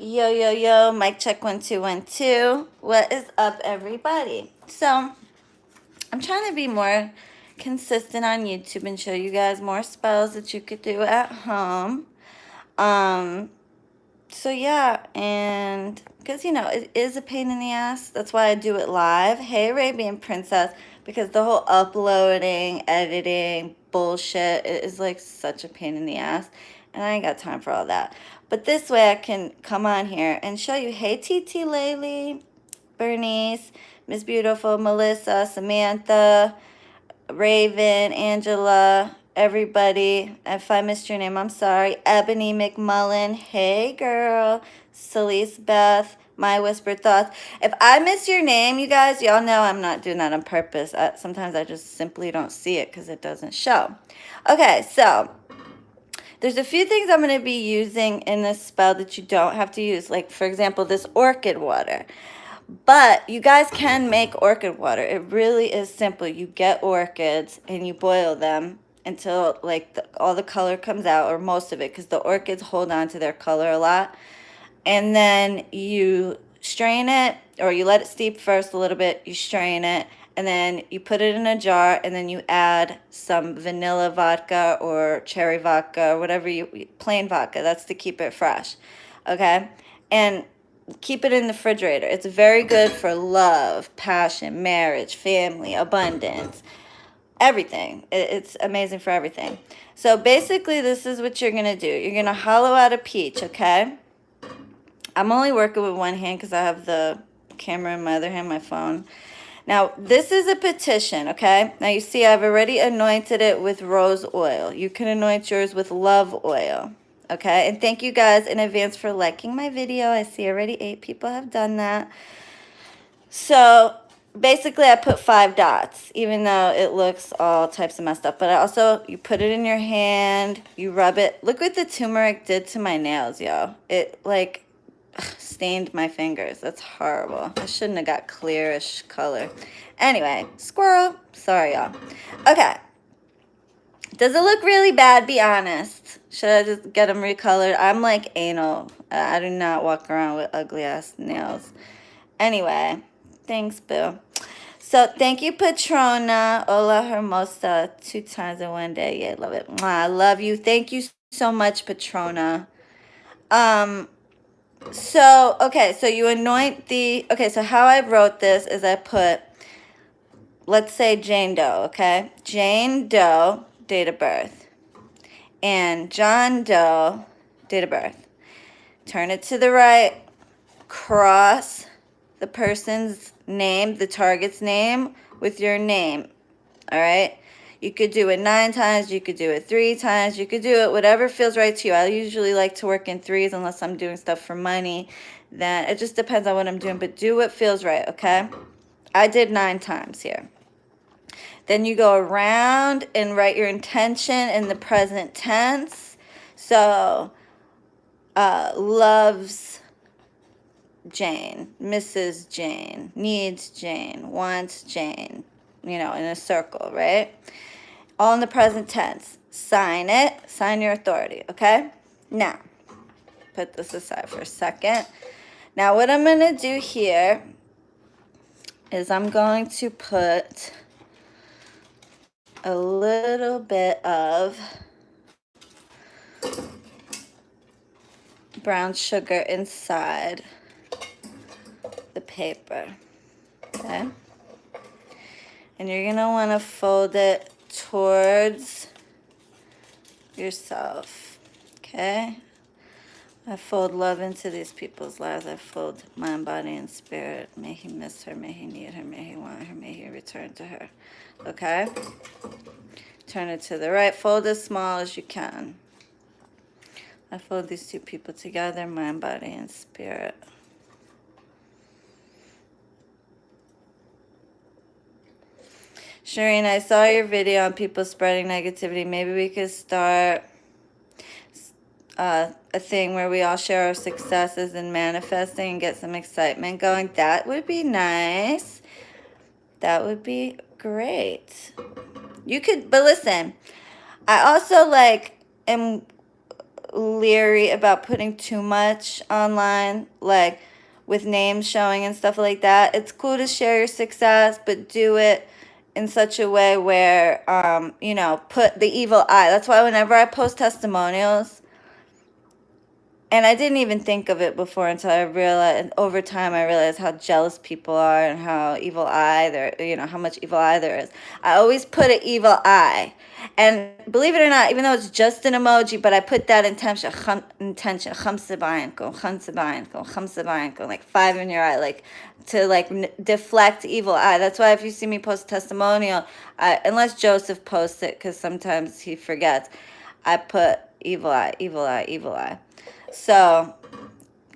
Yo, yo, yo, mic check 1 2 1 2. What is up, everybody? So, I'm trying to be more consistent on YouTube and show you guys more spells that you could do at home. Um, so yeah, and because it is a pain in the ass. That's why I do it live. Hey, Arabian Princess, because the whole uploading, editing, bullshit is like such a pain in the ass, and I ain't got time for all that. But this way I can come on here and show you, hey TT Laylee, Bernice, Miss Beautiful, Melissa, Samantha, Raven, Angela, everybody. If I missed your name, I'm sorry. Ebony McMullen, hey girl. Celeste Beth, My Whispered Thoughts. If I miss your name, you guys, y'all know I'm not doing that on purpose. Sometimes I just simply don't see it because it doesn't show. Okay, so there's a few things I'm going to be using in this spell that you don't have to use. Like, for example, this orchid water. But you guys can make orchid water. It really is simple. You get orchids and you boil them until like all the color comes out, or most of it, because the orchids hold on to their color a lot. And then you strain it, or you let it steep first a little bit. You strain it, and then you put it in a jar, and then you add some vanilla vodka or cherry vodka or whatever plain vodka. That's to keep it fresh. Okay? And keep it in the refrigerator. It's very good for love, passion, marriage, family, abundance, everything. It's amazing for everything. So basically, this is what you're going to do. You're going to hollow out a peach, okay? I'm only working with one hand because I have the camera in my other hand, my phone. Now, this is a petition, okay? Now, you see I've already anointed it with rose oil. You can anoint yours with love oil, okay? And thank you guys in advance for liking my video. I see already 8 people have done that. So, basically, I put 5 dots, even though it looks all types of messed up. But you put it in your hand, you rub it. Look what the turmeric did to my nails, yo. It, like, stained my fingers. That's horrible. I shouldn't have got clearish color. Anyway, squirrel. Sorry, y'all. Okay. Does it look really bad? Be honest. Should I just get them recolored? I'm like anal. I do not walk around with ugly ass nails. Anyway, thanks, Boo. So thank you, Patrona. Hola Hermosa. 2 times in one day. Yeah, love it. Mwah, I love you. Thank you so much, Patrona. So, okay, so you anoint okay, so how I wrote this is I put, let's say Jane Doe, okay? Jane Doe, date of birth. And John Doe, date of birth. Turn it to the right, cross the person's name, the target's name, with your name, all right? You could do it 9 times, you could do it 3 times, you could do it whatever feels right to you. I usually like to work in 3s unless I'm doing stuff for money. Then it just depends on what I'm doing, but do what feels right, okay? I did 9 times here. Then you go around and write your intention in the present tense. So, loves Jane, Mrs. Jane, needs Jane, wants Jane, in a circle, right? All in the present tense. Sign it. Sign your authority, okay? Now, put this aside for a second. Now, what I'm going to do here is I'm going to put a little bit of brown sugar inside the paper, okay? And you're going to want to fold it towards yourself, okay? I fold love into these people's lives. I fold mind, body, and spirit. May he miss her, may he need her, may he want her, may he return to her, okay? Turn it to the right. Fold as small as you can. I fold these 2 people together, mind, body, and spirit. Shireen, I saw your video on people spreading negativity. Maybe we could start a thing where we all share our successes in manifesting and get some excitement going. That would be nice. That would be great. You could, but listen, I also am leery about putting too much online, like with names showing and stuff like that. It's cool to share your success, but do it in such a way where, you know, put the evil eye. That's why whenever I post testimonials, and I didn't even think of it before until I realized, and over time I realized how jealous people are and how evil eye there, you know, how much evil eye there is. I always put an evil eye. And believe it or not, even though it's just an emoji, but I put that intention, like 5 in your eye, like to like deflect evil eye. That's why if you see me post a testimonial, unless Joseph posts it, because sometimes he forgets, I put evil eye, evil eye, evil eye. So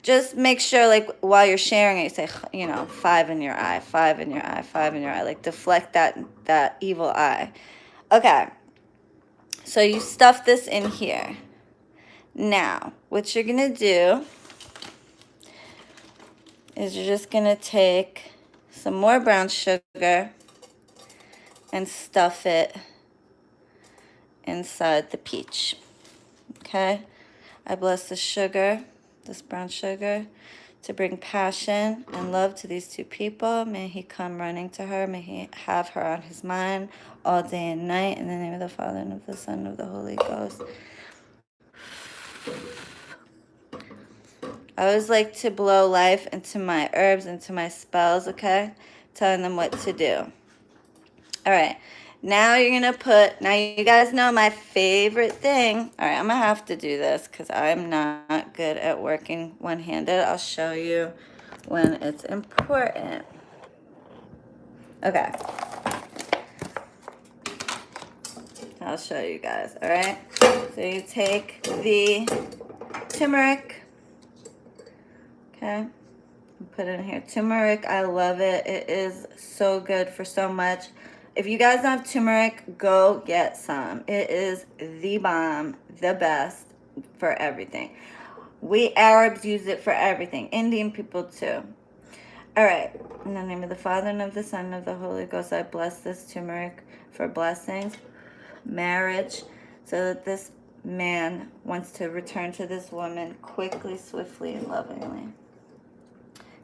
just make sure, like, while you're sharing it, you say, you know, 5 in your eye, 5 in your eye, 5 in your eye, like deflect that evil eye. Okay, so you stuff this in here. Now, what you're gonna do is you're just gonna take some more brown sugar and stuff it inside the peach. Okay, I bless the sugar, this brown sugar, to bring passion and love to these two people. May he come running to her. May he have her on his mind all day and night. In the name of the Father, and of the Son, and of the Holy Ghost. I always like to blow life into my herbs, into my spells, okay? Telling them what to do. All right. Now you're going to put, now you guys know my favorite thing. All right, I'm going to have to do this because I'm not good at working one-handed. I'll show you when it's important. Okay. I'll show you guys, all right? So you take the turmeric, okay? Put it in here. Turmeric, I love it. It is so good for so much. If you guys don't have turmeric, go get some. It is the bomb, the best for everything. We Arabs use it for everything. Indian people too. All right. In the name of the Father, and of the Son, and of the Holy Ghost, I bless this turmeric for blessings, marriage, so that this man wants to return to this woman quickly, swiftly, and lovingly.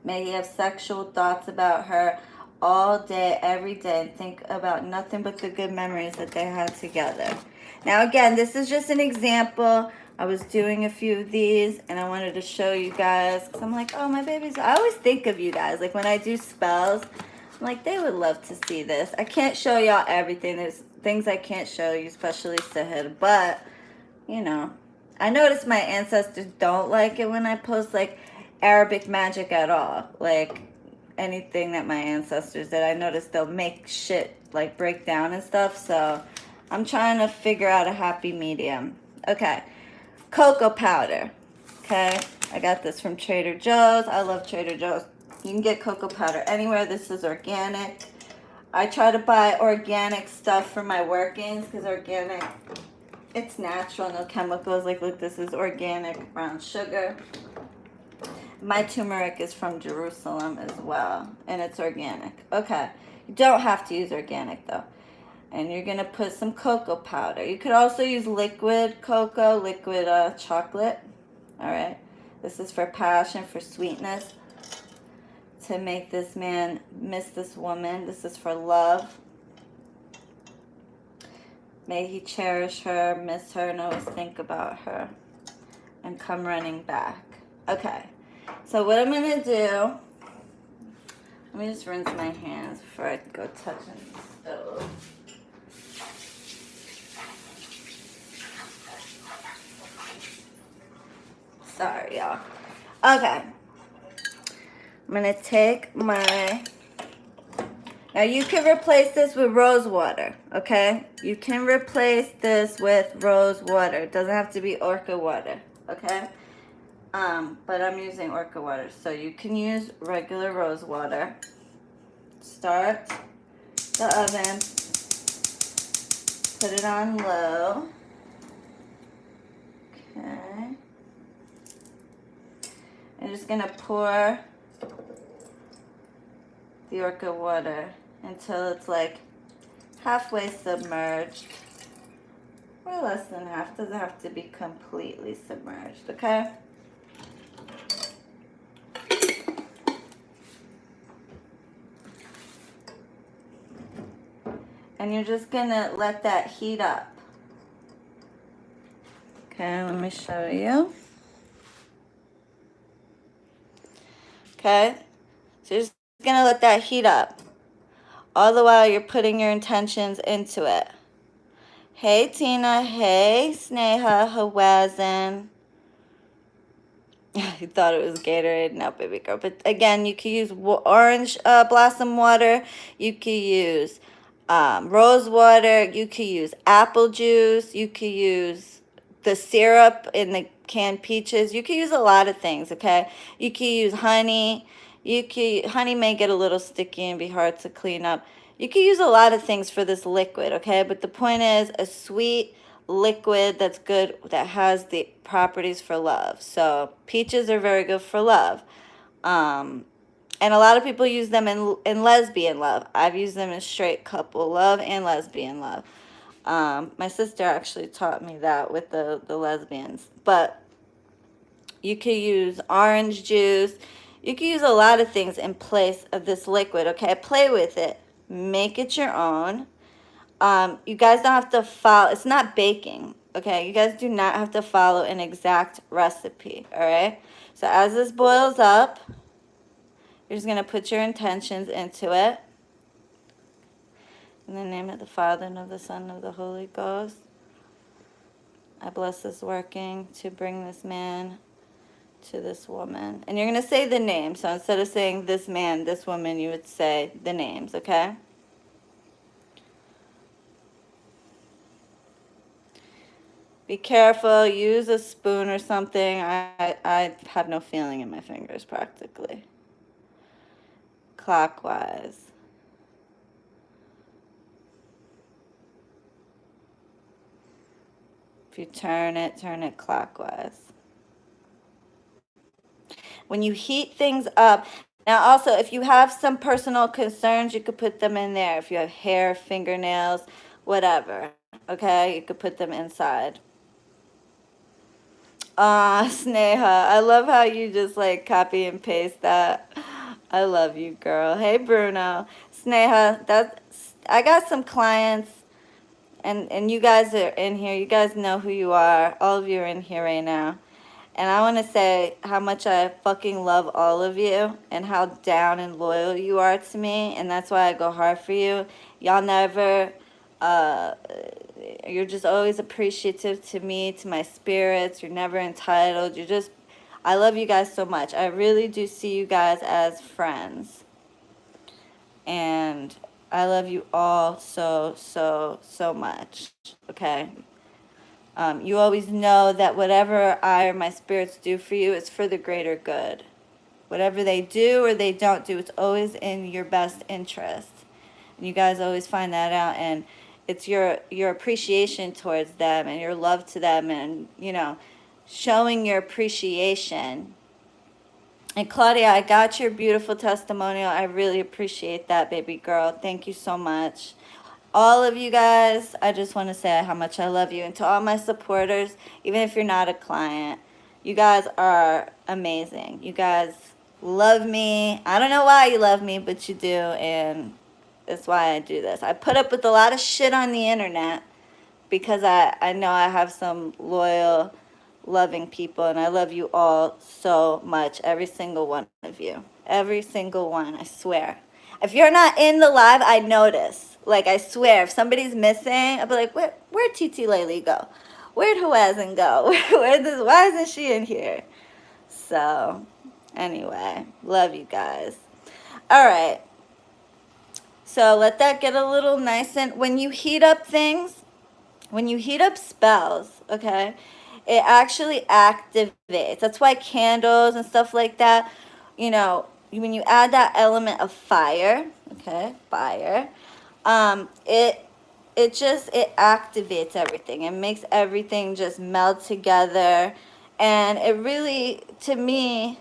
May he have sexual thoughts about her all day, every day, and think about nothing but the good memories that they had together. Now, again, this is just an example. I was doing a few of these, and I wanted to show you guys, because I'm like, oh, my babies. I always think of you guys. Like, when I do spells, I'm like, they would love to see this. I can't show y'all everything. There's things I can't show you, especially Sahid, but, you know, I notice my ancestors don't like it when I post, like, Arabic magic at all. Like, anything that my ancestors did, I noticed they'll make shit, like, break down and stuff, so I'm trying to figure out a happy medium. Okay, cocoa powder, okay? I got this from Trader Joe's. I love Trader Joe's. You can get cocoa powder anywhere. This is organic. I try to buy organic stuff for my workings because organic, it's natural, no chemicals. Like, look, this is organic brown sugar. My turmeric is from Jerusalem as well, and it's organic. Okay, you don't have to use organic though. And you're gonna put some cocoa powder. You could also use liquid cocoa, liquid chocolate. All right, this is for passion, for sweetness, to make this man miss this woman. This is for love. May he cherish her, miss her, and always think about her, and come running back. Okay. So what I'm going to do, let me just rinse my hands before I go touching the stove. Sorry, y'all. Okay. I'm going to take my, now you can replace this with rose water, okay? You can replace this with rose water. It doesn't have to be orchid water, okay? But I'm using orchid water, so you can use regular rose water. Start the oven, put it on low. Okay. I'm just gonna pour the orchid water until it's like halfway submerged. or less than half. Doesn't have to be completely submerged, okay? And you're just gonna let that heat up. Okay, let me show you. Okay, so you're just gonna let that heat up. All the while you're putting your intentions into it. Hey Tina, hey Sneha, Hawazin. You thought it was Gatorade? No, baby girl. But again, you can use orange blossom water. You can use rose water. You can use apple juice. You can use the syrup in the canned peaches. You can use a lot of things, okay? You can use honey. Honey may get a little sticky and be hard to clean up. You can use a lot of things for this liquid, okay? But the point is a sweet liquid that's good, that has the properties for love. So peaches are very good for love. And a lot of people use them in lesbian love. I've used them in straight couple love and lesbian love. My sister actually taught me that with the lesbians. But you could use orange juice. You can use a lot of things in place of this liquid, okay? Play with it. Make it your own. You guys don't have to follow. It's not baking, okay? You guys do not have to follow an exact recipe, all right? So as this boils up, you're just going to put your intentions into it. In the name of the Father, and of the Son, and of the Holy Ghost, I bless this working to bring this man to this woman. And you're going to say the name. So instead of saying this man, this woman, you would say the names, okay? Be careful. Use a spoon or something. I have no feeling in my fingers practically. Clockwise. If you turn it clockwise. When you heat things up, now also if you have some personal concerns, you could put them in there. If you have hair, fingernails, whatever, okay, you could put them inside. Sneha, I love how you just like copy and paste that. I love you, girl. Hey, Bruno. Sneha, I got some clients, and you guys are in here. You guys know who you are. All of you are in here right now. And I want to say how much I fucking love all of you and how down and loyal you are to me. And that's why I go hard for you. Y'all never, you're just always appreciative to me, to my spirits. You're never entitled. I love you guys so much. I really do see you guys as friends. And I love you all so, so, so much. Okay? You always know that whatever I or my spirits do for you is for the greater good. Whatever they do or they don't do, it's always in your best interest. And you guys always find that out. And it's your appreciation towards them and your love to them and, showing your appreciation. And Claudia, I got your beautiful testimonial. I really appreciate that, baby girl. Thank you so much. All of you guys, I just want to say how much I love you. And to all my supporters, even if you're not a client, you guys are amazing. You guys love me. I don't know why you love me, but you do. And that's why I do this. I put up with a lot of shit on the internet because I know I have some loyal, loving people. And I love you all so much. Every single one of you. Every single one, I swear. If you're not in the live, I notice. Like, I swear, if somebody's missing, I'll be like, where'd TT Lately go? Where'd Hawazin go? Why isn't she in here? So, anyway, love you guys. All right. So, let that get a little nice. And when you heat up things, when you heat up spells, okay, it actually activates. That's why candles and stuff like that, when you add that element of fire, okay, fire, it activates everything. It makes everything just meld together, and it really, to me,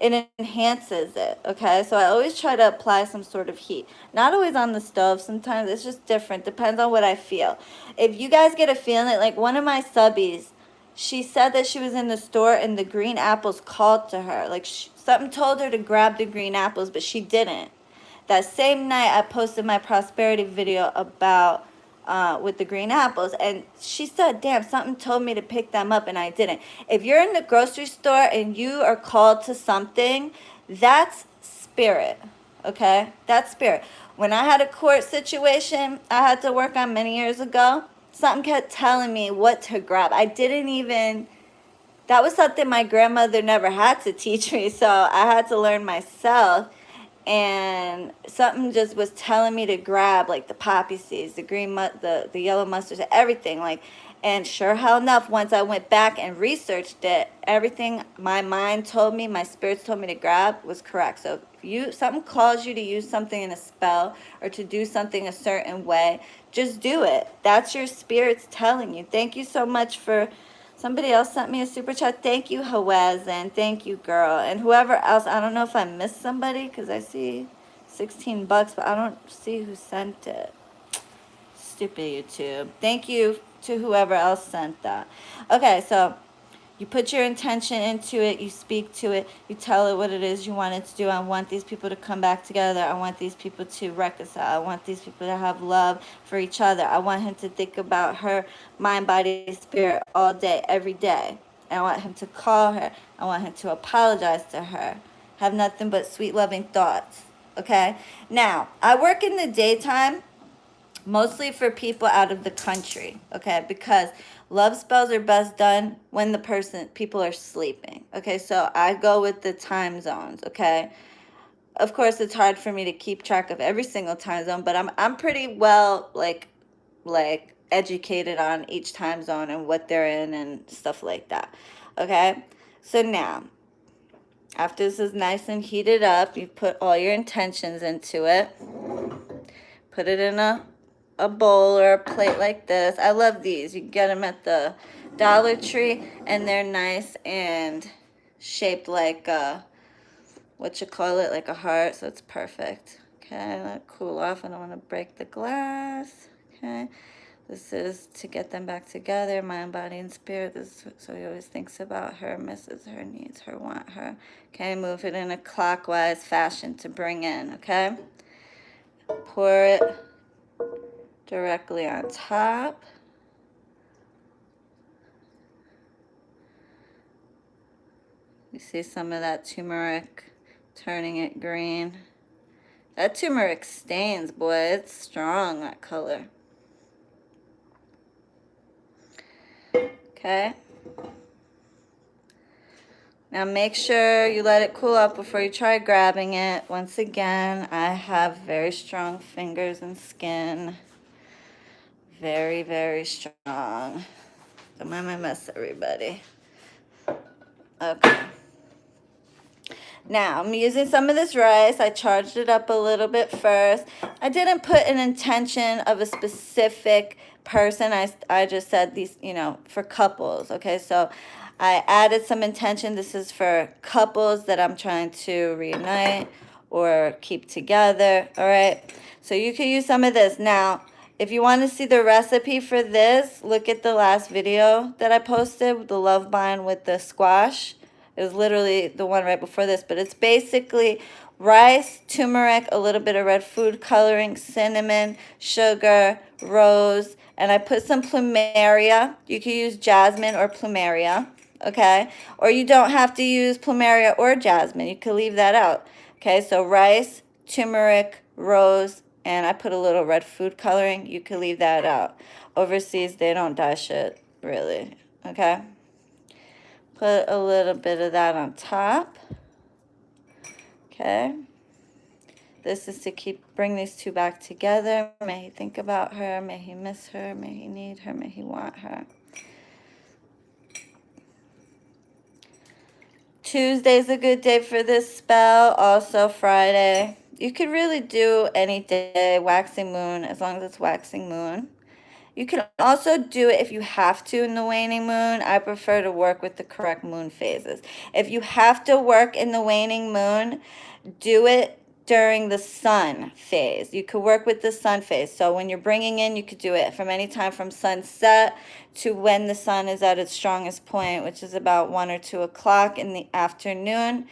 it enhances it, okay? So I always try to apply some sort of heat. Not always on the stove. Sometimes it's just different. Depends on what I feel. If you guys get a feeling, like one of my subbies, she said that she was in the store and the green apples called to her. Like something told her to grab the green apples, but she didn't. That same night, I posted my prosperity video about with the green apples, and she said, damn, something told me to pick them up and I didn't. If you're in the grocery store and you are called to something, that's spirit, okay? That's spirit. When I had a court situation I had to work on many years ago, something kept telling me what to grab. I didn't even, that was something my grandmother never had to teach me, so I had to learn myself. And something just was telling me to grab like the poppy seeds, the green the yellow mustards, everything. Like, and sure hell enough, once I went back and researched it, everything my mind told me, my spirits told me to grab was correct. So if something calls you to use something in a spell or to do something a certain way, just do it. That's your spirits telling you. Thank you so much for. Somebody else sent me a super chat. Thank you, Hawazin. Thank you, girl. And whoever else, I don't know if I missed somebody because I see $16, but I don't see who sent it. Stupid YouTube. Thank you to whoever else sent that. Okay, so you put your intention into it, you speak to it, you tell it what it is you want it to do. I want these people to come back together. I want these people to reconcile. I want these people to have love for each other. I want him to think about her mind, body, spirit all day, every day. And I want him to call her. I want him to apologize to her. Have nothing but sweet, loving thoughts. Okay? Now, I work in the daytime mostly for people out of the country, okay? Because love spells are best done when people are sleeping, okay? So I go with the time zones, okay? Of course, it's hard for me to keep track of every single time zone, but I'm pretty well like educated on each time zone and what they're in and stuff like that, okay? So now, after this is nice and heated up, you put all your intentions into it. Put it in a bowl or a plate like this. I love these. You can get them at the Dollar Tree, and they're nice and shaped like like a heart, so it's perfect. Okay, let it cool off. I don't want to break the glass. Okay, this is to get them back together, mind, body, and spirit. This is so he always thinks about her, misses her, needs her, want her. Okay, move it in a clockwise fashion to bring in, okay? Pour it directly on top. You see some of that turmeric turning it green. That turmeric stains, boy. It's strong, that color. Okay. Now make sure you let it cool off before you try grabbing it. Once again, I have very strong fingers and skin. Very, very strong. Don't mind my mess, everybody. Okay. Now, I'm using some of this rice. I charged it up a little bit first. I didn't put an intention of a specific person. I just said these, for couples, okay? So I added some intention. This is for couples that I'm trying to reunite or keep together, all right? So you can use some of this. Now, if you want to see the recipe for this, look at the last video that I posted, the love bind with the squash. It was literally the one right before this, but it's basically rice, turmeric, a little bit of red food coloring, cinnamon, sugar, rose, and I put some plumeria. You can use jasmine or plumeria, okay? Or you don't have to use plumeria or jasmine. You can leave that out, okay? So rice, turmeric, rose, and I put a little red food coloring. You can leave that out. Overseas, they don't dye shit, really, okay? Put a little bit of that on top. Okay. This is to bring these two back together. May he think about her. May he miss her. May he need her. May he want her. Tuesday's a good day for this spell. Also Friday. You could really do any day, waxing moon, as long as it's waxing moon. You can also do it if you have to in the waning moon. I prefer to work with the correct moon phases. If you have to work in the waning moon, do it during the sun phase. You could work with the sun phase. So when you're bringing in, you could do it from any time from sunset to when the sun is at its strongest point, which is about 1 or 2 o'clock in the afternoon,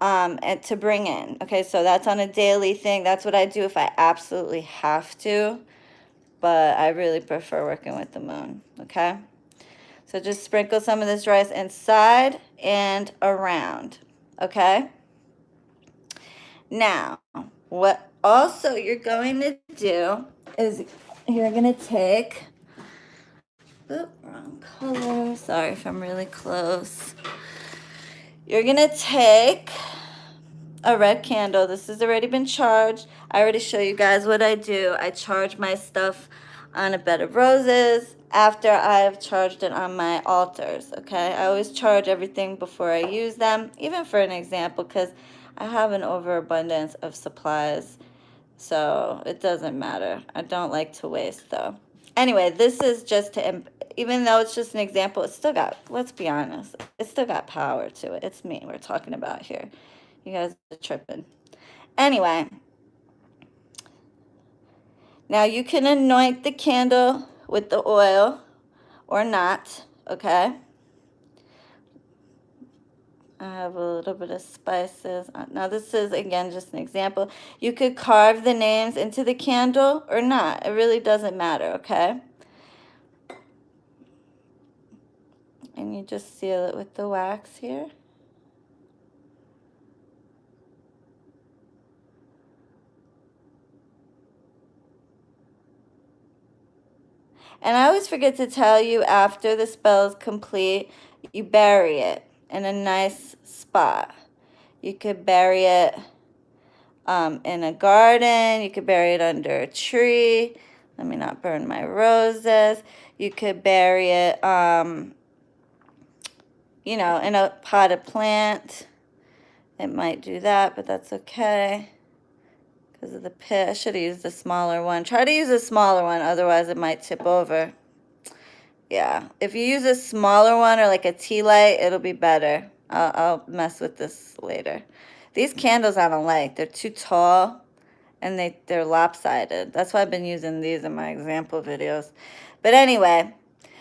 and to bring in. Okay, so that's on a daily thing. That's what I do if I absolutely have to, but I really prefer working with the moon. Okay, so just sprinkle some of this rice inside and around. Okay, now what also you're going to do is you're going to take, oop, wrong color, sorry if I'm really close. You're going to take a red candle. This has already been charged. I already show you guys what I do. I charge my stuff on a bed of roses after I've charged it on my altars, okay? I always charge everything before I use them, even for an example, because I have an overabundance of supplies, so it doesn't matter. I don't like to waste, though. Anyway, this is just to, even though it's just an example, it's still got, let's be honest, it's still got power to it. It's me we're talking about here. You guys are tripping. Anyway, now you can anoint the candle with the oil or not, okay? I have a little bit of spices. Now this is, again, just an example. You could carve the names into the candle or not. It really doesn't matter, okay? And you just seal it with the wax here. And I always forget to tell you, after the spell is complete, you bury it in a nice spot. You could bury it in a garden. You could bury it under a tree. Let me not burn my roses. You could bury it, you know, in a potted plant. It might do that, but that's okay because of the pit. I should have used the smaller one. Try to use a smaller one, otherwise it might tip over. Yeah, if you use a smaller one or like a tea light, it'll be better. I'll mess with this later. These candles I don't like. They're too tall and they're lopsided. That's why I've been using these in my example videos. But anyway,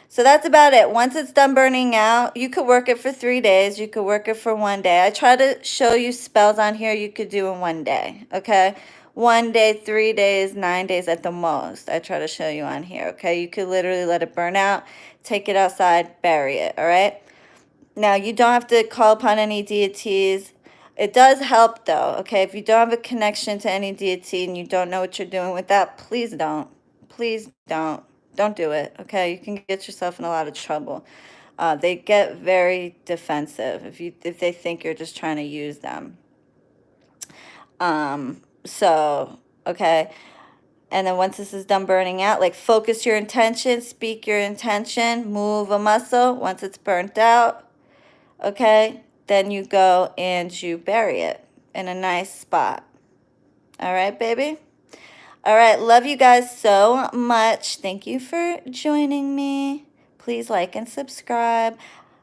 so that's about it. Once it's done burning out, you could work it for 3 days. You could work it for 1 day. I try to show you spells on here you could do in 1 day, okay? 1 day, 3 days, 9 days at the most. I try to show you on here, okay? You could literally let it burn out, take it outside, bury it, all right? Now, you don't have to call upon any deities. It does help, though, okay? If you don't have a connection to any deity and you don't know what you're doing with that, please don't. Please don't. Don't do it, okay? You can get yourself in a lot of trouble. They get very defensive if they think you're just trying to use them. So, okay. And then once this is done burning out, like focus your intention, speak your intention, move a muscle. Once it's burnt out, okay, then you go and you bury it in a nice spot. All right, baby? All right, love you guys so much. Thank you for joining me. Please like and subscribe.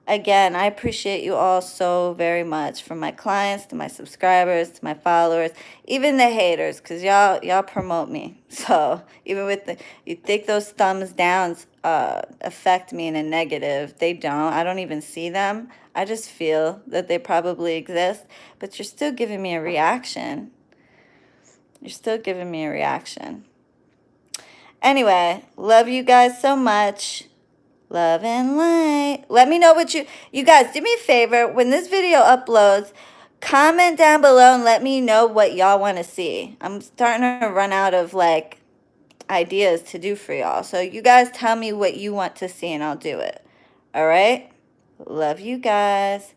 Again, I appreciate you all so very much, from my clients to my subscribers to my followers, even the haters, because y'all promote me. So even with you think those thumbs downs affect me in a negative, they don't. I don't even see them. I just feel that they probably exist, but you're still giving me a reaction. You're still giving me a reaction. Anyway, love you guys so much. Love and light. Let me know what you guys, do me a favor. When this video uploads, comment down below and let me know what y'all want to see. I'm starting to run out of like ideas to do for y'all. So you guys tell me what you want to see and I'll do it. All right? Love you guys.